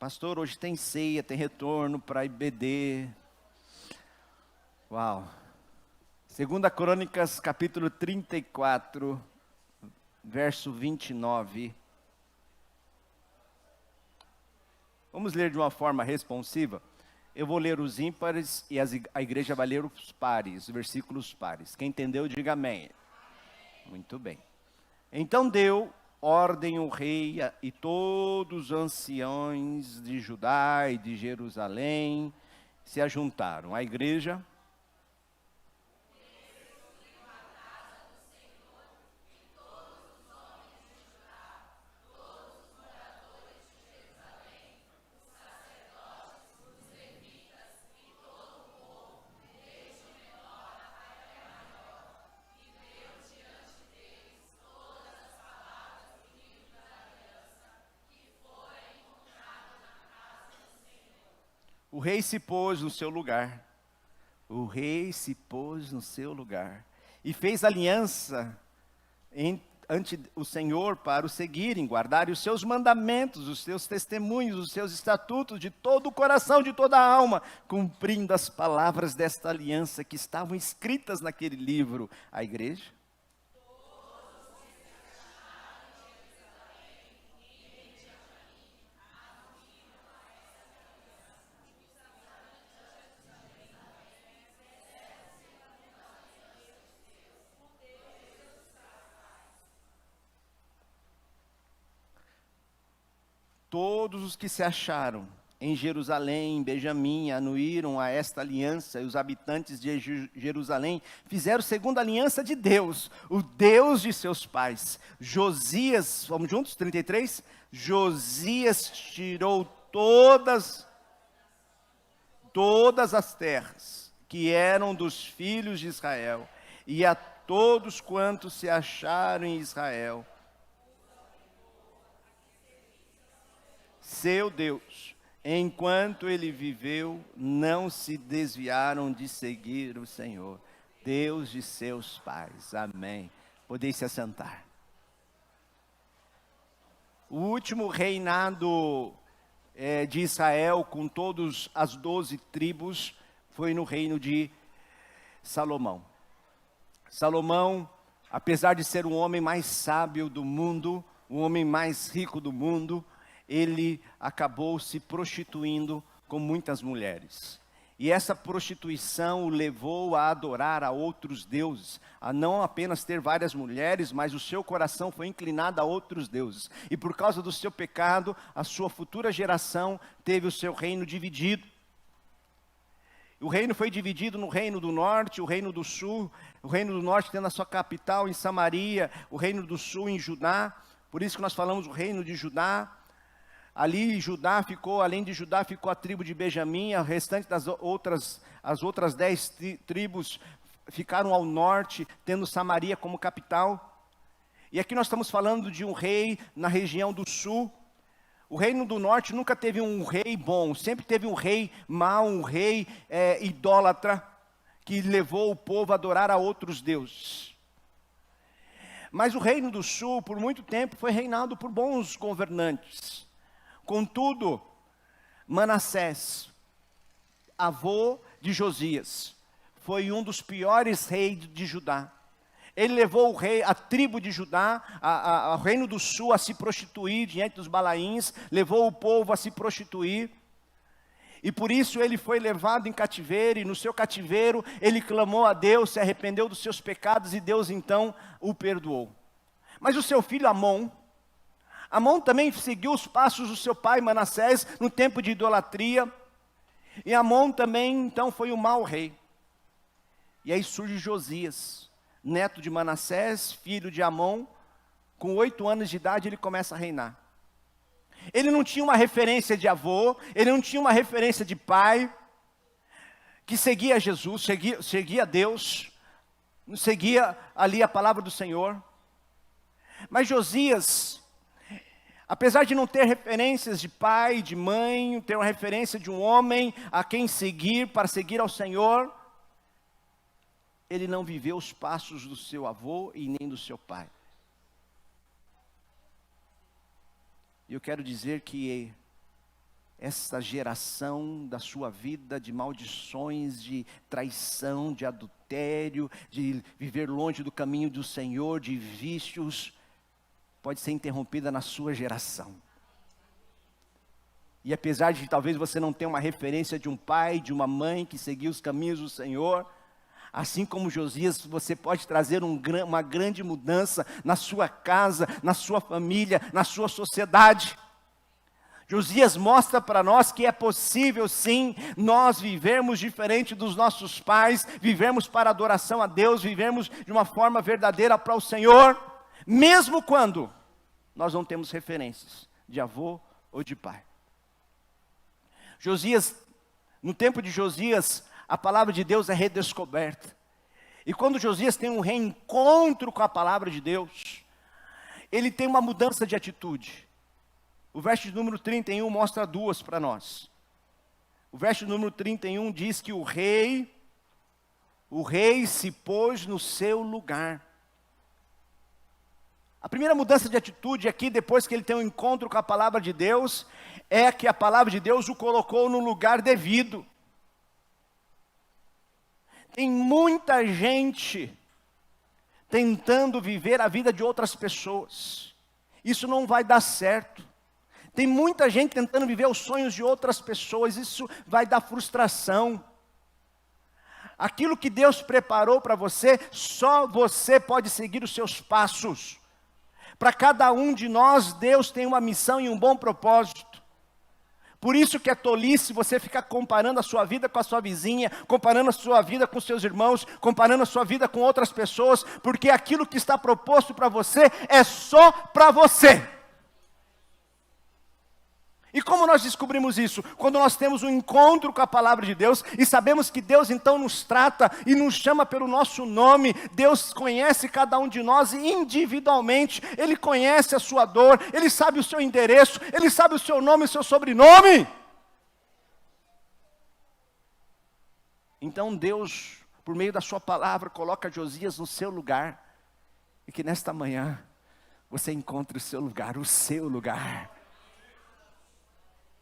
Pastor, hoje tem ceia, tem retorno para IBD. Uau! 2 Crônicas, capítulo 34, verso 29. Vamos ler de uma forma responsiva? Eu vou ler os ímpares e a igreja vai ler os pares, os versículos pares. Quem entendeu, diga amém. Muito bem. Então deu ordem o rei e todos os anciões de Judá e de Jerusalém se ajuntaram. A igreja... O rei se pôs no seu lugar. O rei se pôs no seu lugar. E fez aliança ante o Senhor para o seguirem, guardarem os seus mandamentos, os seus testemunhos, os seus estatutos de todo o coração, de toda a alma, cumprindo as palavras desta aliança que estavam escritas naquele livro. A igreja? Todos os que se acharam em Jerusalém, em Benjamim, anuíram a esta aliança, e os habitantes de Jerusalém fizeram segundo a aliança de Deus, o Deus de seus pais. Josias, vamos juntos, 33? Josias tirou todas as terras que eram dos filhos de Israel, e a todos quantos se acharam em Israel, seu Deus, enquanto ele viveu, não se desviaram de seguir o Senhor, Deus de seus pais. Amém. Podeis se assentar. O último reinado de Israel, com todas as 12 tribos, foi no reino de Salomão. Salomão, apesar de ser o homem mais sábio do mundo, o homem mais rico do mundo, ele acabou se prostituindo com muitas mulheres. E essa prostituição o levou a adorar a outros deuses, a não apenas ter várias mulheres, mas o seu coração foi inclinado a outros deuses. E por causa do seu pecado, a sua futura geração teve o seu reino dividido. O reino foi dividido no reino do norte, o reino do sul, o reino do norte tendo a sua capital em Samaria, o reino do sul em Judá. Por isso que nós falamos o reino de Judá. Ali Judá ficou, além de Judá ficou a tribo de Benjamim, a restante as outras 10 tribos ficaram ao norte, tendo Samaria como capital. E aqui nós estamos falando de um rei na região do sul. O reino do norte nunca teve um rei bom, sempre teve um rei mau, um rei idólatra, que levou o povo a adorar a outros deuses. Mas o reino do sul, por muito tempo, foi reinado por bons governantes. Contudo, Manassés, avô de Josias, foi um dos piores reis de Judá. Ele levou a tribo de Judá, o reino do sul, a se prostituir diante dos Balaíns, levou o povo a se prostituir. E por isso ele foi levado em cativeiro, e no seu cativeiro ele clamou a Deus, se arrependeu dos seus pecados, e Deus então o perdoou. Mas o seu filho Amon também seguiu os passos do seu pai Manassés no tempo de idolatria. E Amon também, então, foi o mau rei. E aí surge Josias, neto de Manassés, filho de Amon. Com 8 anos de idade ele começa a reinar. Ele não tinha uma referência de avô, ele não tinha uma referência de pai, que seguia Jesus, seguia Deus, seguia ali a palavra do Senhor. Mas Josias, apesar de não ter referências de pai, de mãe, ter uma referência de um homem a quem seguir, para seguir ao Senhor, ele não viveu os passos do seu avô e nem do seu pai. E eu quero dizer que essa geração da sua vida de maldições, de traição, de adultério, de viver longe do caminho do Senhor, de vícios, pode ser interrompida na sua geração. E apesar de talvez você não tenha uma referência de um pai, de uma mãe que seguiu os caminhos do Senhor, assim como Josias, você pode trazer uma grande mudança na sua casa, na sua família, na sua sociedade. Josias mostra para nós que é possível sim, nós vivermos diferente dos nossos pais, vivermos para adoração a Deus, vivermos de uma forma verdadeira para o Senhor, mesmo quando nós não temos referências de avô ou de pai. Josias, no tempo de Josias, a palavra de Deus é redescoberta. E quando Josias tem um reencontro com a palavra de Deus, ele tem uma mudança de atitude. O verso de número 31 mostra duas para nós. O verso de número 31 diz que o rei se pôs no seu lugar. A primeira mudança de atitude aqui, depois que ele tem um encontro com a palavra de Deus, é que a palavra de Deus o colocou no lugar devido. Tem muita gente tentando viver a vida de outras pessoas. Isso não vai dar certo. Tem muita gente tentando viver os sonhos de outras pessoas. Isso vai dar frustração. Aquilo que Deus preparou para você, só você pode seguir os seus passos. Para cada um de nós, Deus tem uma missão e um bom propósito. Por isso que é tolice você ficar comparando a sua vida com a sua vizinha, comparando a sua vida com seus irmãos, comparando a sua vida com outras pessoas, porque aquilo que está proposto para você é só para você. E como nós descobrimos isso? Quando nós temos um encontro com a palavra de Deus e sabemos que Deus então nos trata e nos chama pelo nosso nome. Deus conhece cada um de nós individualmente. Ele conhece a sua dor, Ele sabe o seu endereço, Ele sabe o seu nome e o seu sobrenome. Então Deus, por meio da sua palavra, coloca Josias no seu lugar. E que nesta manhã você encontre o seu lugar, o seu lugar.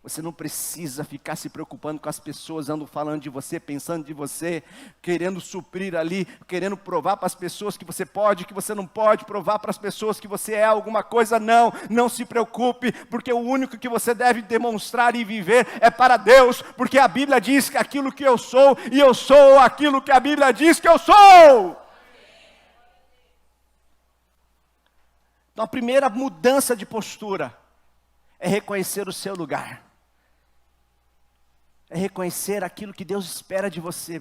Você não precisa ficar se preocupando com as pessoas, andando falando de você, pensando de você, querendo suprir ali, querendo provar para as pessoas que você pode, que você não pode, provar para as pessoas que você é alguma coisa. Não se preocupe, porque o único que você deve demonstrar e viver é para Deus, porque a Bíblia diz que aquilo que eu sou, e eu sou aquilo que a Bíblia diz que eu sou. Então a primeira mudança de postura é reconhecer o seu lugar. É reconhecer aquilo que Deus espera de você.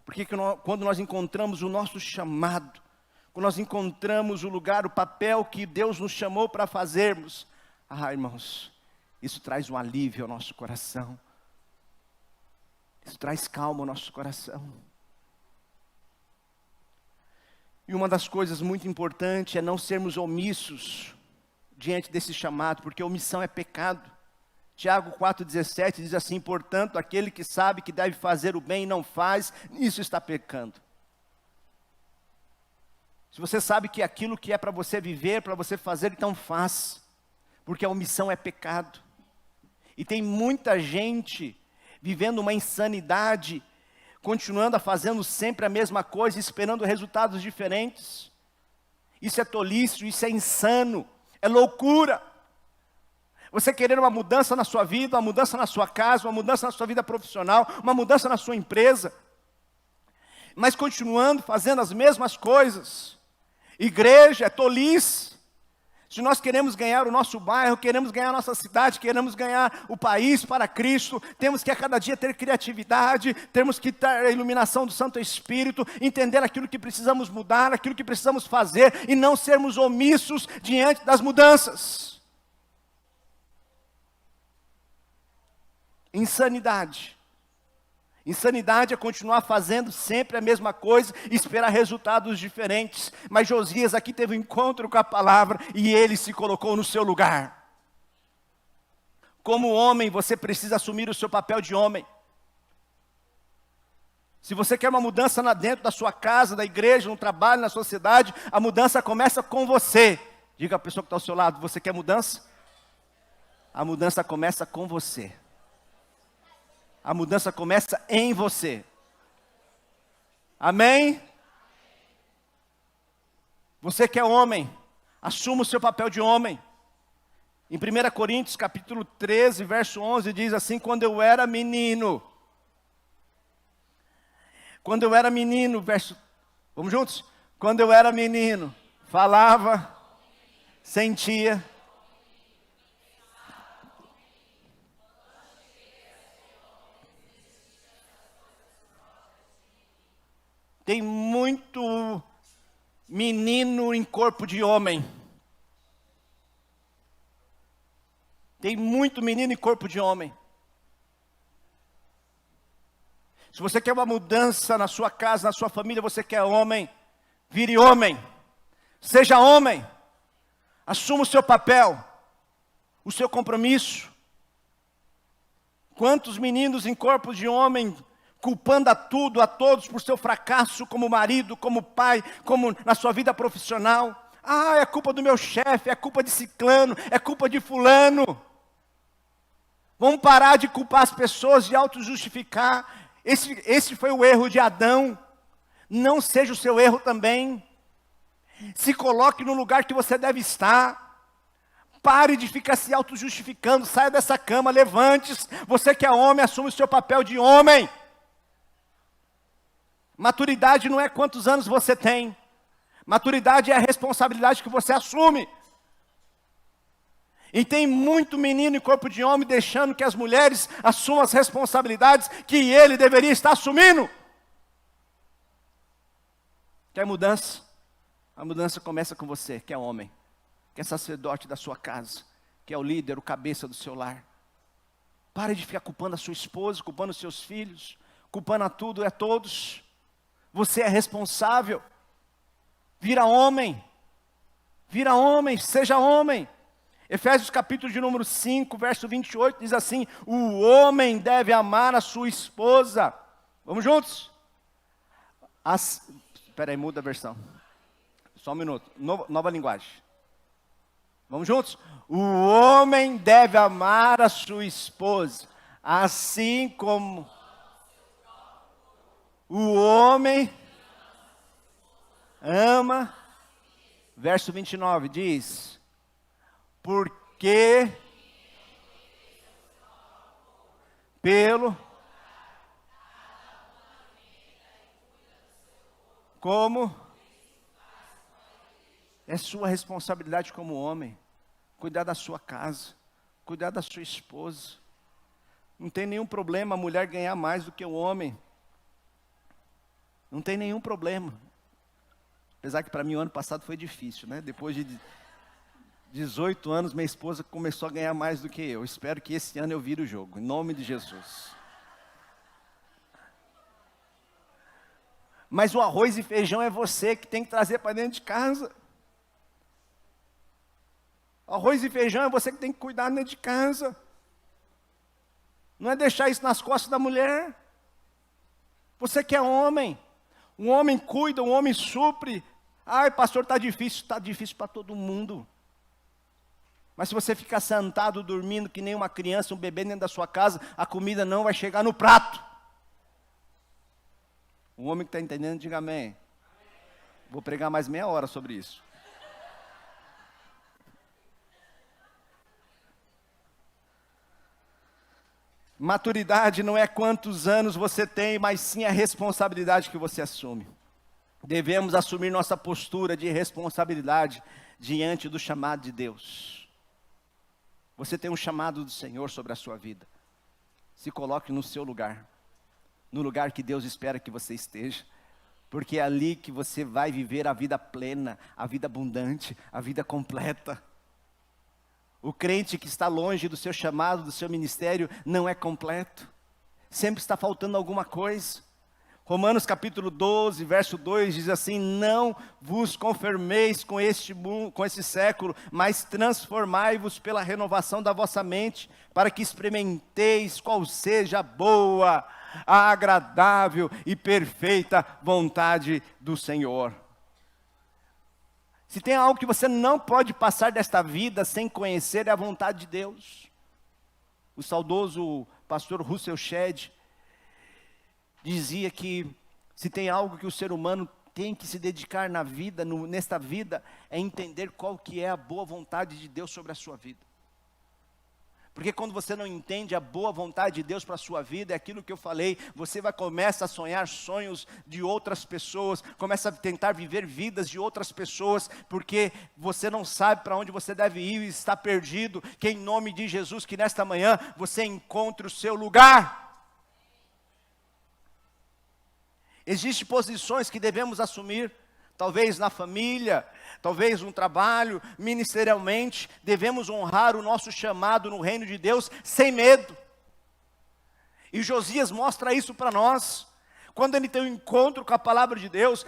Porque quando nós encontramos o nosso chamado, quando nós encontramos o lugar, o papel que Deus nos chamou para fazermos, irmãos, isso traz um alívio ao nosso coração. Isso traz calma ao nosso coração. E uma das coisas muito importantes é não sermos omissos diante desse chamado, porque omissão é pecado. Tiago 4,17 diz assim: portanto, aquele que sabe que deve fazer o bem e não faz, isso está pecando. Se você sabe que aquilo que é para você viver, para você fazer, então faz, porque a omissão é pecado. E tem muita gente vivendo uma insanidade, continuando a fazendo sempre a mesma coisa, esperando resultados diferentes. Isso é tolice, isso é insano, é loucura. Você querer uma mudança na sua vida, uma mudança na sua casa, uma mudança na sua vida profissional, uma mudança na sua empresa, mas continuando fazendo as mesmas coisas. Igreja é tolice. Se nós queremos ganhar o nosso bairro, queremos ganhar a nossa cidade, queremos ganhar o país para Cristo, temos que a cada dia ter criatividade, temos que ter a iluminação do Santo Espírito, entender aquilo que precisamos mudar, aquilo que precisamos fazer, e não sermos omissos diante das mudanças. Insanidade. Insanidade é continuar fazendo sempre a mesma coisa e esperar resultados diferentes. Mas Josias aqui teve um encontro com a palavra e ele se colocou no seu lugar. Como homem, você precisa assumir o seu papel de homem. Se você quer uma mudança dentro da sua casa, da igreja, no trabalho, na sociedade, a mudança começa com você. Diga à pessoa que está ao seu lado: você quer mudança? A mudança começa com você. A mudança começa em você. Amém? Você que é homem, assuma o seu papel de homem. Em 1 Coríntios capítulo 13, verso 11, diz assim: quando eu era menino, vamos juntos? Quando eu era menino, falava, sentia. Tem muito menino em corpo de homem. Tem muito menino em corpo de homem. Se você quer uma mudança na sua casa, na sua família, você quer homem, vire homem. Seja homem. Assuma o seu papel, o seu compromisso. Quantos meninos em corpo de homem culpando a tudo, a todos por seu fracasso como marido, como pai, como na sua vida profissional. Ah, é culpa do meu chefe, é culpa de ciclano, é culpa de fulano. Vamos parar de culpar as pessoas, de auto-justificar. Esse foi o erro de Adão. Não seja o seu erro também. Se coloque no lugar que você deve estar. Pare de ficar se auto-justificando, saia dessa cama, levante-se. Você que é homem, assume o seu papel de homem. Maturidade não é quantos anos você tem. Maturidade é a responsabilidade que você assume. E tem muito menino em corpo de homem deixando que as mulheres assumam as responsabilidades que ele deveria estar assumindo. Quer mudança? A mudança começa com você, que é homem, que é sacerdote da sua casa, que é o líder, o cabeça do seu lar. Pare de ficar culpando a sua esposa, culpando os seus filhos, culpando a tudo e a todos. Você é responsável. Vira homem, seja homem. Efésios capítulo de número 5, verso 28, diz assim: o homem deve amar a sua esposa. Vamos juntos? Espera aí, muda a versão. Só um minuto, nova linguagem. Vamos juntos? O homem deve amar a sua esposa, assim como o homem ama. Verso 29 diz: porque como é sua responsabilidade como homem, cuidar da sua casa, cuidar da sua esposa. Não tem nenhum problema a mulher ganhar mais do que o homem. Não tem nenhum problema. Apesar que para mim o ano passado foi difícil, né? Depois de 18 anos, minha esposa começou a ganhar mais do que eu. Espero que esse ano eu vire o jogo, em nome de Jesus. Mas o arroz e feijão é você que tem que trazer para dentro de casa. Arroz e feijão é você que tem que cuidar dentro de casa. Não é deixar isso nas costas da mulher. Você que é homem. Um homem cuida, um homem supre. Ai, pastor, está difícil para todo mundo. Mas se você ficar sentado, dormindo, que nem uma criança, um bebê dentro da sua casa, a comida não vai chegar no prato. Um homem que está entendendo, diga amém. Vou pregar mais meia hora sobre isso. Maturidade não é quantos anos você tem, mas sim a responsabilidade que você assume. Devemos assumir nossa postura de responsabilidade diante do chamado de Deus. Você tem um chamado do Senhor sobre a sua vida. Se coloque no seu lugar, no lugar que Deus espera que você esteja, porque é ali que você vai viver a vida plena, a vida abundante, a vida completa. O crente que está longe do seu chamado, do seu ministério, não é completo. Sempre está faltando alguma coisa. Romanos capítulo 12, verso 2 diz assim: não vos conformeis com esse século, mas transformai-vos pela renovação da vossa mente, para que experimenteis qual seja a boa, a agradável e perfeita vontade do Senhor. Se tem algo que você não pode passar desta vida sem conhecer, é a vontade de Deus. O saudoso pastor Russell Shedd dizia que se tem algo que o ser humano tem que se dedicar na vida, nesta vida, é entender qual que é a boa vontade de Deus sobre a sua vida. Porque quando você não entende a boa vontade de Deus para a sua vida, é aquilo que eu falei, você começa a sonhar sonhos de outras pessoas, começa a tentar viver vidas de outras pessoas, porque você não sabe para onde você deve ir e está perdido, que em nome de Jesus, que nesta manhã você encontre o seu lugar. Existem posições que devemos assumir, talvez na família, talvez no trabalho, ministerialmente, devemos honrar o nosso chamado no reino de Deus sem medo. E Josias mostra isso para nós. Quando ele tem um encontro com a palavra de Deus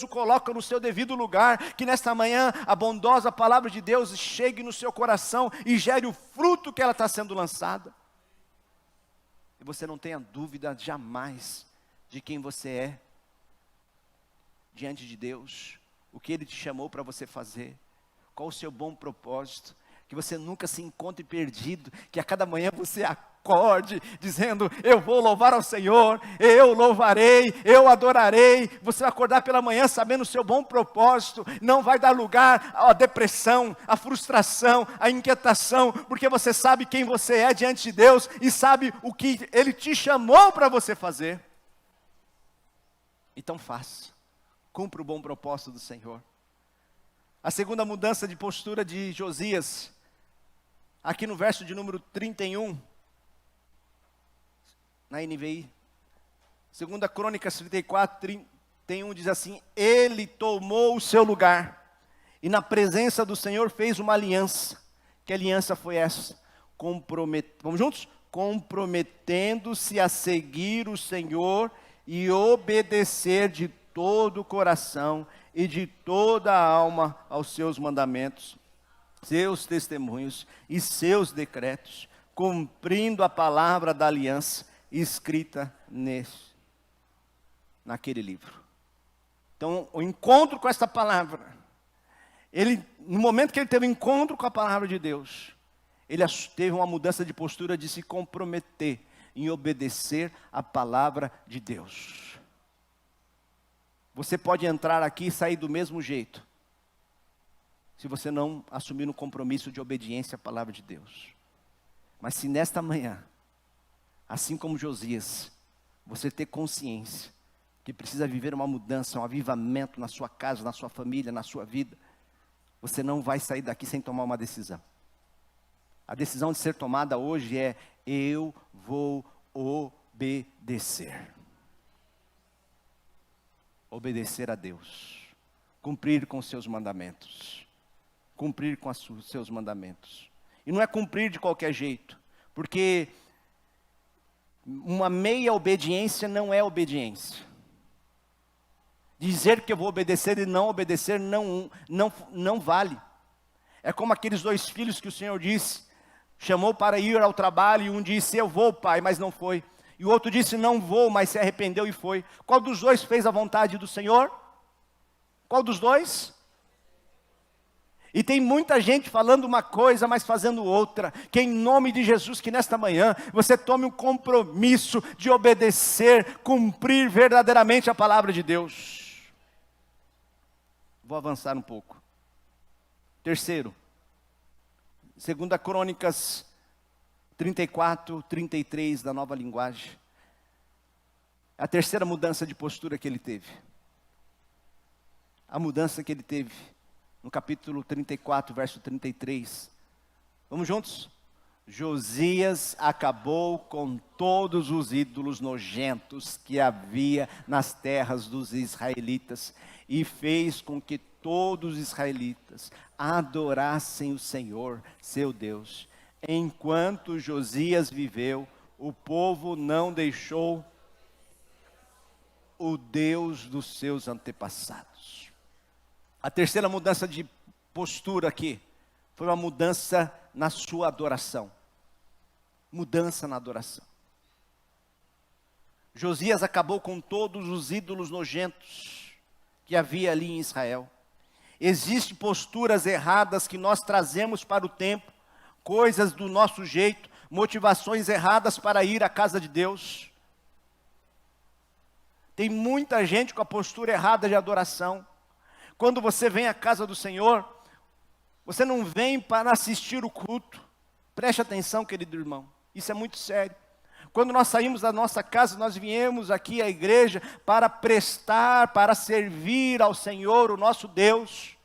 o coloca no seu devido lugar, que nesta manhã a bondosa palavra de Deus chegue no seu coração e gere o fruto que ela está sendo lançada. E você não tenha dúvida jamais de quem você é diante de Deus, o que Ele te chamou para você fazer, qual o seu bom propósito, que você nunca se encontre perdido, que a cada manhã você acorde dizendo, eu vou louvar ao Senhor, eu louvarei, eu adorarei. Você vai acordar pela manhã sabendo o seu bom propósito, não vai dar lugar à depressão, à frustração, à inquietação, porque você sabe quem você é diante de Deus, e sabe o que Ele te chamou para você fazer. Então faça. Cumpra o bom propósito do Senhor. A segunda mudança de postura de Josias, aqui no verso de número 31, na NVI, 2 Crônicas 34, 31 diz assim, ele tomou o seu lugar, e na presença do Senhor fez uma aliança. Que aliança foi essa? Vamos juntos? Comprometendo-se a seguir o Senhor e obedecer de todo o coração e de toda a alma aos seus mandamentos, seus testemunhos e seus decretos, cumprindo a palavra da aliança escrita naquele livro. Então, o encontro com essa palavra, no momento que ele teve um encontro com a palavra de Deus, ele teve uma mudança de postura de se comprometer em obedecer a palavra de Deus. Você pode entrar aqui e sair do mesmo jeito, se você não assumir um compromisso de obediência à palavra de Deus. Mas se nesta manhã, assim como Josias, você ter consciência que precisa viver uma mudança, um avivamento na sua casa, na sua família, na sua vida, você não vai sair daqui sem tomar uma decisão. A decisão de ser tomada hoje é, eu vou obedecer. Obedecer a Deus, cumprir com os seus mandamentos, cumprir com os seus mandamentos. E não é cumprir de qualquer jeito, porque uma meia obediência não é obediência. Dizer que eu vou obedecer e não obedecer não vale. É como aqueles dois filhos que o Senhor disse, chamou para ir ao trabalho, e um disse, eu vou, pai, mas não foi. E o outro disse, não vou, mas se arrependeu e foi. Qual dos dois fez a vontade do Senhor? Qual dos dois? E tem muita gente falando uma coisa, mas fazendo outra. Que em nome de Jesus, que nesta manhã, você tome um compromisso de obedecer, cumprir verdadeiramente a palavra de Deus. Vou avançar um pouco. Terceiro, 2 Crônicas 34, 33 da Nova Linguagem. A terceira mudança de postura que ele teve. A mudança que ele teve no capítulo 34, verso 33. Vamos juntos? Josias acabou com todos os ídolos nojentos que havia nas terras dos israelitas e fez com que todos os israelitas adorassem o Senhor, seu Deus. Enquanto Josias viveu, o povo não deixou o Deus dos seus antepassados. A terceira mudança de postura aqui foi uma mudança na sua adoração. Mudança na adoração. Josias acabou com todos os ídolos nojentos que havia ali em Israel. Existem posturas erradas que nós trazemos para o templo, coisas do nosso jeito, motivações erradas para ir à casa de Deus. Tem muita gente com a postura errada de adoração. Quando você vem à casa do Senhor, você não vem para assistir o culto. Preste atenção, querido irmão, isso é muito sério. Quando nós saímos da nossa casa, nós viemos aqui à igreja para prestar, para servir ao Senhor, o nosso Deus.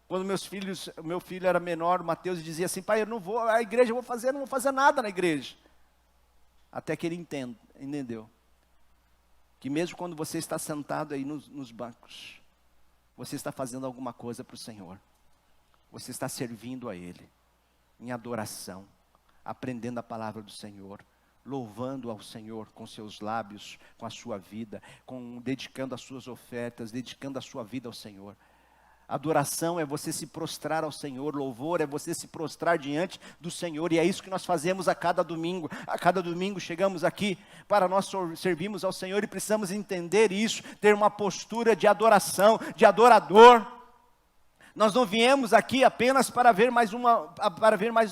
Quando meu filho era menor, o Mateus dizia assim: pai, eu não vou à igreja, eu não vou fazer nada na igreja. Até que ele entendeu. Que mesmo quando você está sentado aí nos bancos, você está fazendo alguma coisa para o Senhor. Você está servindo a Ele, em adoração, aprendendo a palavra do Senhor, louvando ao Senhor com seus lábios, com a sua vida, dedicando as suas ofertas, dedicando a sua vida ao Senhor. Adoração é você se prostrar ao Senhor, louvor é você se prostrar diante do Senhor, e é isso que nós fazemos a cada domingo. A cada domingo chegamos aqui para nós servirmos ao Senhor, e precisamos entender isso, ter uma postura de adoração, de adorador. Nós não viemos aqui apenas para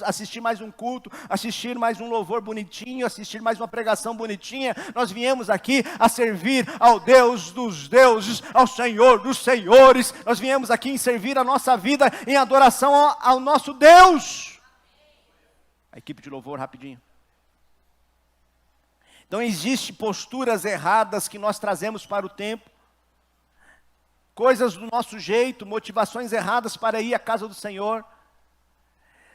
assistir mais um culto, assistir mais um louvor bonitinho, assistir mais uma pregação bonitinha. Nós viemos aqui a servir ao Deus dos deuses, ao Senhor dos senhores. Nós viemos aqui em servir a nossa vida em adoração ao nosso Deus. A equipe de louvor, rapidinho. Então existem posturas erradas que nós trazemos para o templo. Coisas do nosso jeito, motivações erradas para ir à casa do Senhor.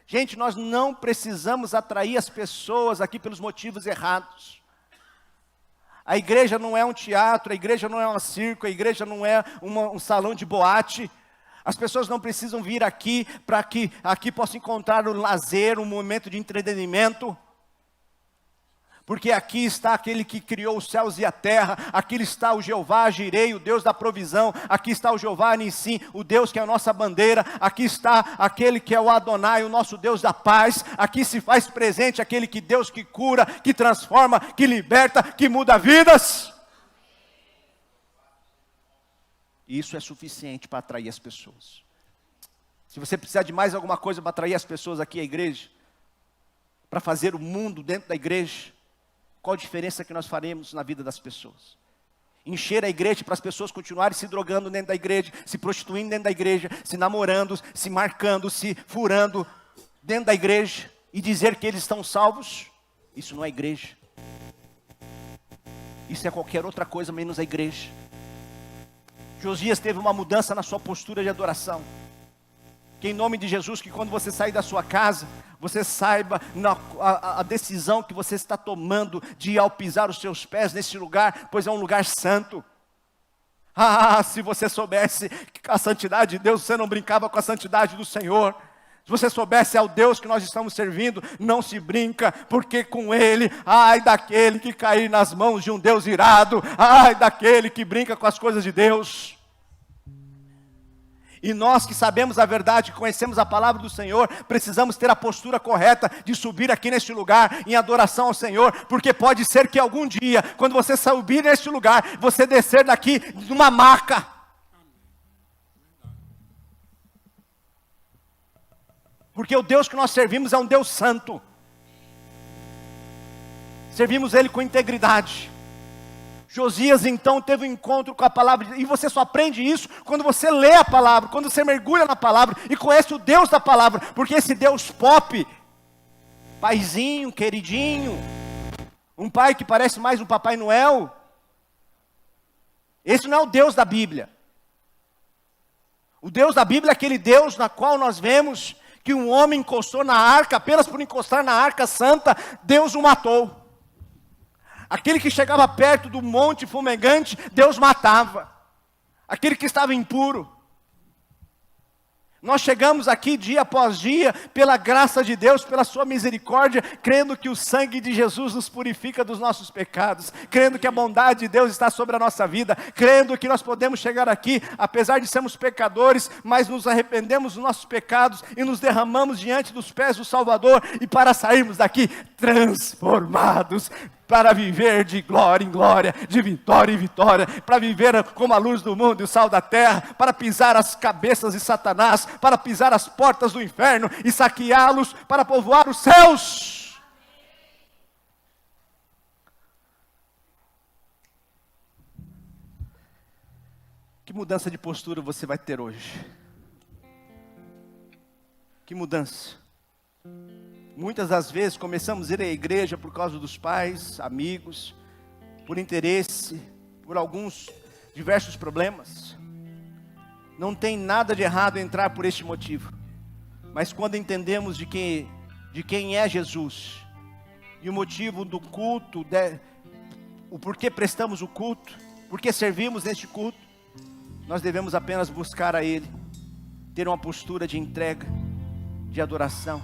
Gente, nós não precisamos atrair as pessoas aqui pelos motivos errados. A igreja não é um teatro, a igreja não é um circo, a igreja não é um salão de boate. As pessoas não precisam vir aqui para que aqui possam encontrar um lazer, um momento de entretenimento. Porque aqui está aquele que criou os céus e a terra, aqui está o Jeová Jirei, o Deus da provisão, aqui está o Jeová Nissim, o Deus que é a nossa bandeira, aqui está aquele que é o Adonai, o nosso Deus da paz, aqui se faz presente aquele Deus que cura, que transforma, que liberta, que muda vidas. E isso é suficiente para atrair as pessoas. Se você precisar de mais alguma coisa para atrair as pessoas aqui à igreja, para fazer o mundo dentro da igreja, qual a diferença que nós faremos na vida das pessoas? Encher a igreja para as pessoas continuarem se drogando dentro da igreja, se prostituindo dentro da igreja, se namorando, se marcando, se furando dentro da igreja e dizer que eles estão salvos? Isso não é igreja. Isso é qualquer outra coisa menos a igreja. Josias teve uma mudança na sua postura de adoração. Que em nome de Jesus, que quando você sair da sua casa, você saiba a decisão que você está tomando de ao pisar os seus pés nesse lugar, pois é um lugar santo. Ah, se você soubesse a santidade de Deus, você não brincava com a santidade do Senhor. Se você soubesse ao Deus que nós estamos servindo, não se brinca, porque com Ele, ai daquele que cair nas mãos de um Deus irado, ai daquele que brinca com as coisas de Deus. E nós que sabemos a verdade, que conhecemos a palavra do Senhor, precisamos ter a postura correta de subir aqui neste lugar em adoração ao Senhor, porque pode ser que algum dia, quando você subir neste lugar, você descer daqui numa maca. Porque o Deus que nós servimos é um Deus santo. Servimos Ele com integridade. Josias então teve um encontro com a palavra, e você só aprende isso quando você lê a palavra, quando você mergulha na palavra e conhece o Deus da palavra, porque esse Deus pop, paizinho, queridinho, um pai que parece mais um Papai Noel, esse não é o Deus da Bíblia. O Deus da Bíblia é aquele Deus na qual nós vemos que um homem encostou na arca, apenas por encostar na arca santa, Deus o matou. Aquele que chegava perto do monte fumegante, Deus matava. Aquele que estava impuro. Nós chegamos aqui dia após dia, pela graça de Deus, pela sua misericórdia, crendo que o sangue de Jesus nos purifica dos nossos pecados, crendo que a bondade de Deus está sobre a nossa vida, crendo que nós podemos chegar aqui, apesar de sermos pecadores, mas nos arrependemos dos nossos pecados e nos derramamos diante dos pés do Salvador, e para sairmos daqui transformados, para viver de glória em glória, de vitória em vitória, para viver como a luz do mundo e o sal da terra, para pisar as cabeças de Satanás, para pisar as portas do inferno e saqueá-los, para povoar os céus. Que mudança de postura você vai ter hoje? Que mudança? Muitas das vezes começamos a ir à igreja por causa dos pais, amigos, por interesse, por alguns diversos problemas. Não tem nada de errado em entrar por este motivo. Mas quando entendemos de quem é Jesus, e o motivo do culto, o porquê prestamos o culto, porquê servimos neste culto, nós devemos apenas buscar a Ele, ter uma postura de entrega, de adoração.